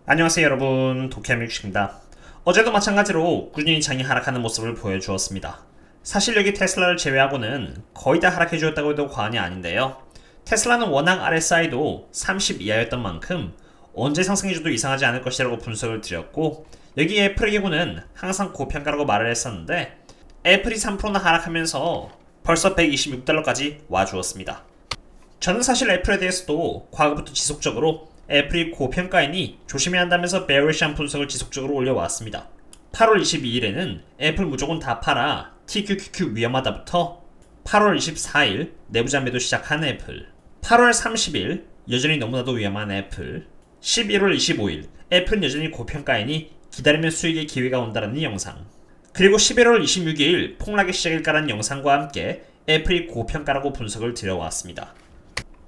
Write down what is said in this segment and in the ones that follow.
안녕하세요 여러분, 도쿄함유식입니다. 어제도 마찬가지로 꾸준히 장이 하락하는 모습을 보여주었습니다. 사실 여기 테슬라를 제외하고는 거의 다 하락해주었다고 해도 과언이 아닌데요. 테슬라는 워낙 RSI도 30 이하였던 만큼 언제 상승해줘도 이상하지 않을 것이라고 분석을 드렸고, 여기 애플의 경우는 항상 고평가라고 말을 했었는데 애플이 3%나 하락하면서 벌써 126달러까지 와주었습니다. 저는 사실 애플에 대해서도 과거부터 지속적으로 애플이 고평가이니 조심해야 한다면서 베어리시한 분석을 지속적으로 올려왔습니다. 8월 22일에는 애플 무조건 다 팔아 TQQQ 위험하다부터 8월 24일 내부자 매도 시작한 애플, 8월 30일 여전히 너무나도 위험한 애플, 11월 25일 애플은 여전히 고평가이니 기다리면 수익의 기회가 온다는 영상, 그리고 11월 26일 폭락의 시작일까라는 영상과 함께 애플이 고평가라고 분석을 드려왔습니다.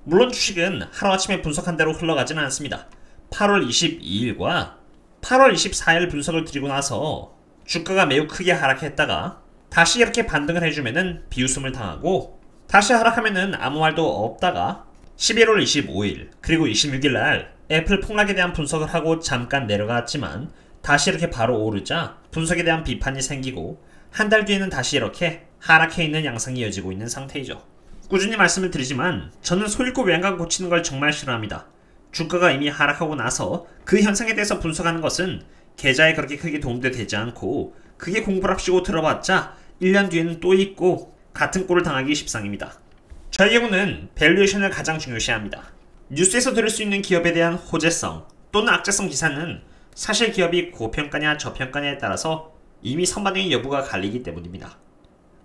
물론 주식은 하루아침에 분석한 대로 흘러가지는 않습니다. 8월 22일과 8월 24일 분석을 드리고 나서 주가가 매우 크게 하락했다가 다시 이렇게 반등을 해주면은 비웃음을 당하고, 다시 하락하면은 아무 말도 없다가 11월 25일 그리고 26일날 애플 폭락에 대한 분석을 하고 잠깐 내려갔지만 다시 이렇게 바로 오르자 분석에 대한 비판이 생기고, 한 달 뒤에는 다시 이렇게 하락해 있는 양상이 이어지고 있는 상태이죠. 꾸준히 말씀을 드리지만 저는 소잃고 외양간 고치는 걸 정말 싫어합니다. 주가가 이미 하락하고 나서 그 현상에 대해서 분석하는 것은 계좌에 그렇게 크게 도움도 되지 않고, 그게 공부랍시고 들어봤자 1년 뒤에는 또 있고 같은 꼴을 당하기 십상입니다. 저의 경우는 밸류에이션을 가장 중요시합니다. 뉴스에서 들을 수 있는 기업에 대한 호재성 또는 악재성 기사는 사실 기업이 고평가냐 저평가냐에 따라서 이미 선반영의 여부가 갈리기 때문입니다.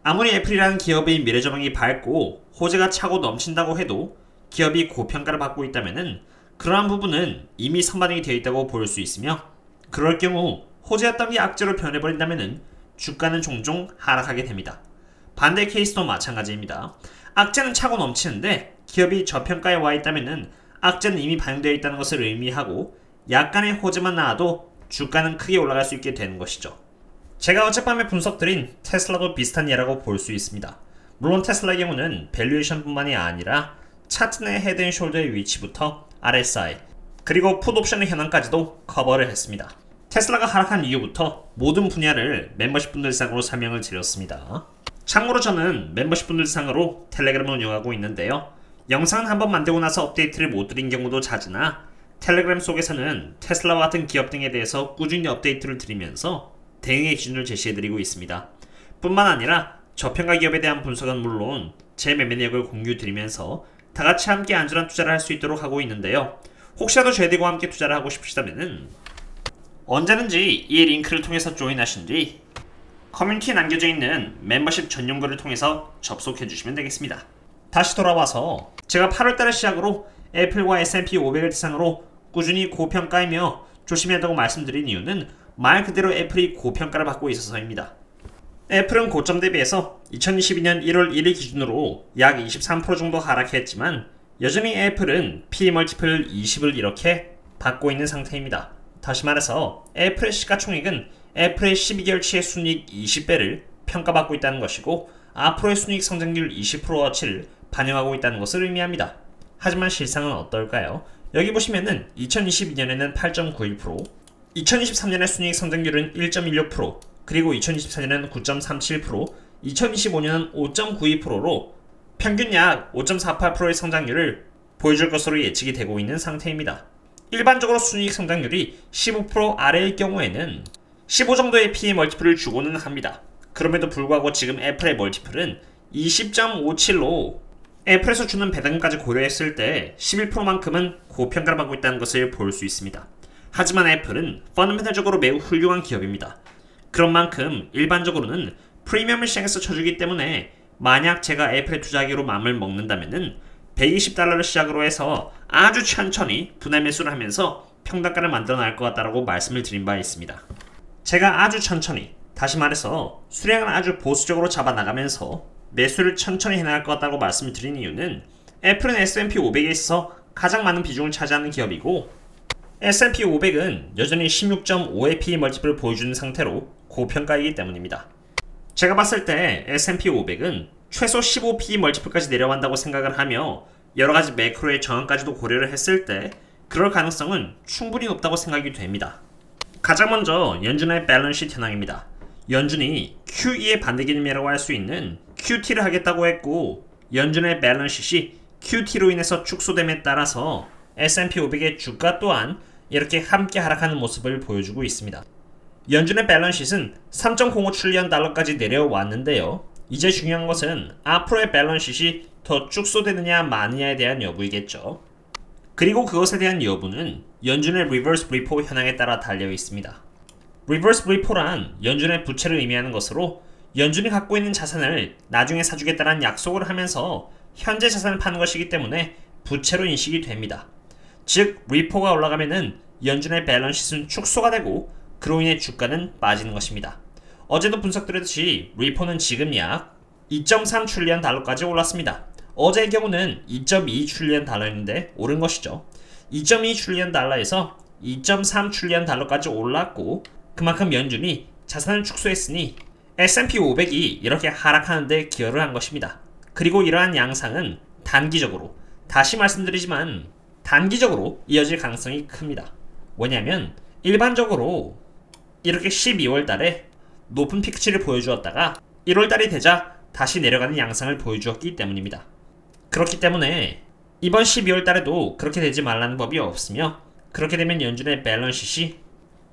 아무리 애플이라는 기업의 미래전망이 밝고 호재가 차고 넘친다고 해도 기업이 고평가를 받고 있다면 그러한 부분은 이미 선반영이 되어 있다고 볼 수 있으며, 그럴 경우 호재였던 게 악재로 변해버린다면 주가는 종종 하락하게 됩니다. 반대 케이스도 마찬가지입니다. 악재는 차고 넘치는데 기업이 저평가에 와 있다면 악재는 이미 반영되어 있다는 것을 의미하고, 약간의 호재만 나와도 주가는 크게 올라갈 수 있게 되는 것이죠. 제가 어젯밤에 분석드린 테슬라도 비슷한 예라고 볼 수 있습니다. 물론 테슬라의 경우는 밸류에이션 뿐만이 아니라 차트 내 헤드앤숄더의 위치부터 RSI 그리고 풋옵션의 현황까지도 커버를 했습니다. 테슬라가 하락한 이후부터 모든 분야를 멤버십 분들 상으로 설명을 드렸습니다. 참고로 저는 멤버십 분들 상으로 텔레그램을 운영하고 있는데요. 영상은 한번 만들고 나서 업데이트를 못 드린 경우도 잦으나 텔레그램 속에서는 테슬라와 같은 기업 등에 대해서 꾸준히 업데이트를 드리면서 대응의 기준을 제시해드리고 있습니다. 뿐만 아니라 저평가 기업에 대한 분석은 물론 제 매매 내역을 공유드리면서 다같이 함께 안전한 투자를 할 수 있도록 하고 있는데요. 혹시라도 저희들과 함께 투자를 하고 싶으시다면 언제든지 이 링크를 통해서 조인하신 뒤 커뮤니티에 남겨져 있는 멤버십 전용 글을 통해서 접속해 주시면 되겠습니다. 다시 돌아와서 제가 8월달을 시작으로 애플과 S&P 500을 대상으로 꾸준히 고평가이며 조심해야 한다고 말씀드린 이유는 말 그대로 애플이 고평가를 받고 있어서입니다. 애플은 고점 대비해서 2022년 1월 1일 기준으로 약 23% 정도 하락했지만 여전히 애플은 PE 멀티플 20을 이렇게 받고 있는 상태입니다. 다시 말해서 애플의 시가총액은 애플의 12개월치의 순이익 20배를 평가받고 있다는 것이고, 앞으로의 순이익 성장률 20%어치를 반영하고 있다는 것을 의미합니다. 하지만 실상은 어떨까요? 여기 보시면은 2022년에는 8.91%, 2023년의 순이익 성장률은 1.16%, 그리고 2024년은 9.37%, 2025년은 5.92%로 평균 약 5.48%의 성장률을 보여줄 것으로 예측이 되고 있는 상태입니다. 일반적으로 순이익 성장률이 15% 아래일 경우에는 15 정도의 PE 멀티플을 주고는 합니다. 그럼에도 불구하고 지금 애플의 멀티플은 20.57로 애플에서 주는 배당금까지 고려했을 때 11%만큼은 고평가를 받고 있다는 것을 볼 수 있습니다. 하지만 애플은 펀더멘털적으로 매우 훌륭한 기업입니다. 그런 만큼 일반적으로는 프리미엄을 시장에서 쳐주기 때문에 만약 제가 애플에 투자하기로 마음을 먹는다면 120달러를 시작으로 해서 아주 천천히 분할 매수를 하면서 평단가를 만들어 나갈 것 같다고 말씀을 드린 바 있습니다. 제가 아주 천천히, 다시 말해서 수량을 아주 보수적으로 잡아나가면서 매수를 천천히 해나갈 것 같다고 말씀을 드린 이유는 애플은 S&P 500에 있어서 가장 많은 비중을 차지하는 기업이고, S&P 500은 여전히 16.5의 PE 멀티플을 보여주는 상태로 고평가이기 때문입니다. 제가 봤을 때 S&P 500은 최소 15 PE 멀티플까지 내려간다고 생각을 하며 여러가지 매크로의 정황까지도 고려를 했을 때 그럴 가능성은 충분히 높다고 생각이 됩니다. 가장 먼저 연준의 밸런스 시트 현황입니다. 연준이 QE의 반대 개념이라고 할 수 있는 QT를 하겠다고 했고, 연준의 밸런스 시 QT로 인해서 축소됨에 따라서 S&P 500의 주가 또한 이렇게 함께 하락하는 모습을 보여주고 있습니다. 연준의 밸런스시트는 3.05 트릴리언 달러까지 내려왔는데요. 이제 중요한 것은 앞으로의 밸런스시트이 더 축소되느냐 마느냐에 대한 여부이겠죠. 그리고 그것에 대한 여부는 연준의 리버스 리포 현황에 따라 달려 있습니다. 리버스 리포란 연준의 부채를 의미하는 것으로 연준이 갖고 있는 자산을 나중에 사주겠다는 약속을 하면서 현재 자산을 파는 것이기 때문에 부채로 인식이 됩니다. 즉 리포가 올라가면은 연준의 밸런스시트는 축소가 되고 그로 인해 주가는 빠지는 것입니다. 어제도 분석드렸듯이 리포는 지금 약 2.3 트릴리언 달러까지 올랐습니다. 어제의 경우는 2.2 트릴리언 달러였는데 오른 것이죠. 2.2 트릴리언 달러에서 2.3 트릴리언 달러까지 올랐고 그만큼 연준이 자산을 축소했으니 S&P 500이 이렇게 하락하는데 기여를 한 것입니다. 그리고 이러한 양상은 단기적으로, 다시 말씀드리지만 단기적으로 이어질 가능성이 큽니다. 왜냐하면 일반적으로 이렇게 12월 달에 높은 피크치를 보여주었다가 1월 달이 되자 다시 내려가는 양상을 보여주었기 때문입니다. 그렇기 때문에 이번 12월 달에도 그렇게 되지 말라는 법이 없으며, 그렇게 되면 연준의 밸런스시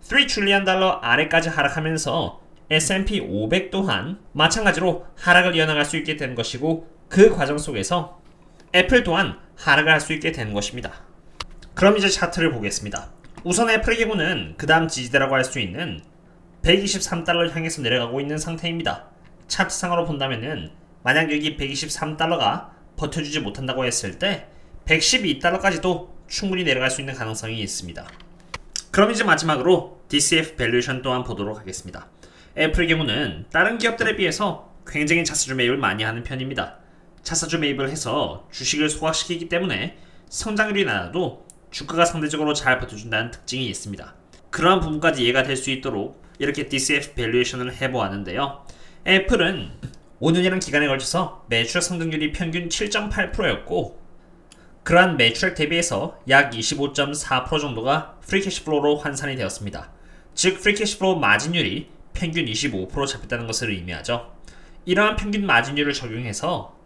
3 트릴리언 달러 아래까지 하락하면서 S&P 500 또한 마찬가지로 하락을 이어나갈 수 있게 된 것이고, 그 과정 속에서 애플 또한 하락을 할 수 있게 되는 것입니다. 그럼 이제 차트를 보겠습니다. 우선 애플의 경우는 그 다음 지지대라고 할 수 있는 123달러를 향해서 내려가고 있는 상태입니다. 차트상으로 본다면은 만약 여기 123달러가 버텨주지 못한다고 했을 때 112달러까지도 충분히 내려갈 수 있는 가능성이 있습니다. 그럼 이제 마지막으로 DCF 밸류에이션 또한 보도록 하겠습니다. 애플의 경우는 다른 기업들에 비해서 굉장히 자사주 매입을 많이 하는 편입니다. 자사주 매입을 해서 주식을 소각시키기 때문에 성장률이 낮아도 주가가 상대적으로 잘 버텨준다는 특징이 있습니다. 그러한 부분까지 이해가 될 수 있도록 이렇게 DCF 밸류에이션을 해보았는데요. 애플은 5년이라는 기간에 걸쳐서 매출액 성장률이 평균 7.8%였고 그러한 매출액 대비해서 약 25.4% 정도가 프리캐시플로우로 환산이 되었습니다. 즉 프리캐시플로우 마진율이 평균 25% 잡혔다는 것을 의미하죠. 이러한 평균 마진율을 적용해서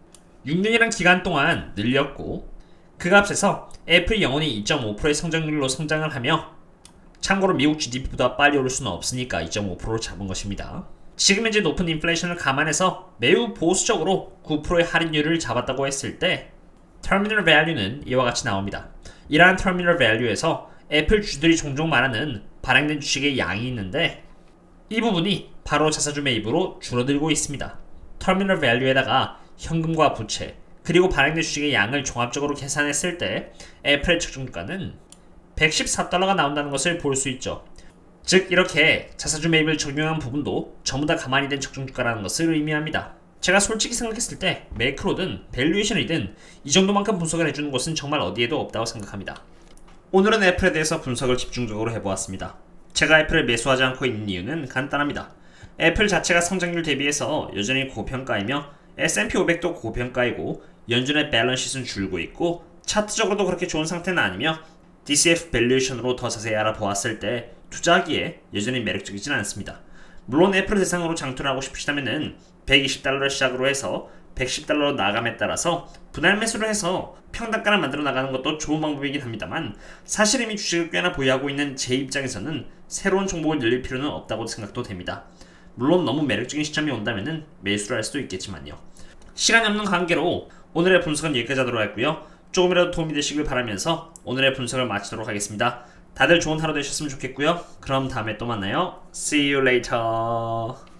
6년이라는 기간 동안 늘렸고 그 값에서 애플이 영원히 2.5%의 성장률로 성장을 하며, 참고로 미국 GDP보다 빨리 오를 수는 없으니까 2.5%로 잡은 것입니다. 지금 현재 높은 인플레이션을 감안해서 매우 보수적으로 9%의 할인율을 잡았다고 했을 때 터미널 밸류는 이와 같이 나옵니다. 이러한 터미널 밸류에서 애플 주들이 종종 말하는 발행된 주식의 양이 있는데 이 부분이 바로 자사주 매입으로 줄어들고 있습니다. 터미널 밸류에다가 현금과 부채 그리고 발행된 주식의 양을 종합적으로 계산했을 때 애플의 적정주가는 114달러가 나온다는 것을 볼 수 있죠. 즉 이렇게 자사주 매입을 적용한 부분도 전부 다 가만히 된 적정주가라는 것을 의미합니다. 제가 솔직히 생각했을 때 매크로든 밸류에이션이든 이 정도만큼 분석을 해주는 곳은 정말 어디에도 없다고 생각합니다. 오늘은 애플에 대해서 분석을 집중적으로 해보았습니다. 제가 애플을 매수하지 않고 있는 이유는 간단합니다. 애플 자체가 성장률 대비해서 여전히 고평가이며 S&P 500도 고평가이고 연준의 밸런스시트는 줄고 있고 차트적으로도 그렇게 좋은 상태는 아니며 DCF 밸류에이션으로 더 자세히 알아보았을 때 투자하기에 여전히 매력적이진 않습니다. 물론 애플을 대상으로 장투를 하고 싶으시다면 120달러를 시작으로 해서 110달러로 나감에 따라서 분할 매수를 해서 평단가를 만들어 나가는 것도 좋은 방법이긴 합니다만, 사실 이미 주식을 꽤나 보유하고 있는 제 입장에서는 새로운 종목을 늘릴 필요는 없다고 생각도 됩니다. 물론 너무 매력적인 시점이 온다면 매수를 할 수도 있겠지만요. 시간이 없는 관계로 오늘의 분석은 여기까지 하도록 하고요. 조금이라도 도움이 되시길 바라면서 오늘의 분석을 마치도록 하겠습니다. 다들 좋은 하루 되셨으면 좋겠고요. 그럼 다음에 또 만나요. See you later.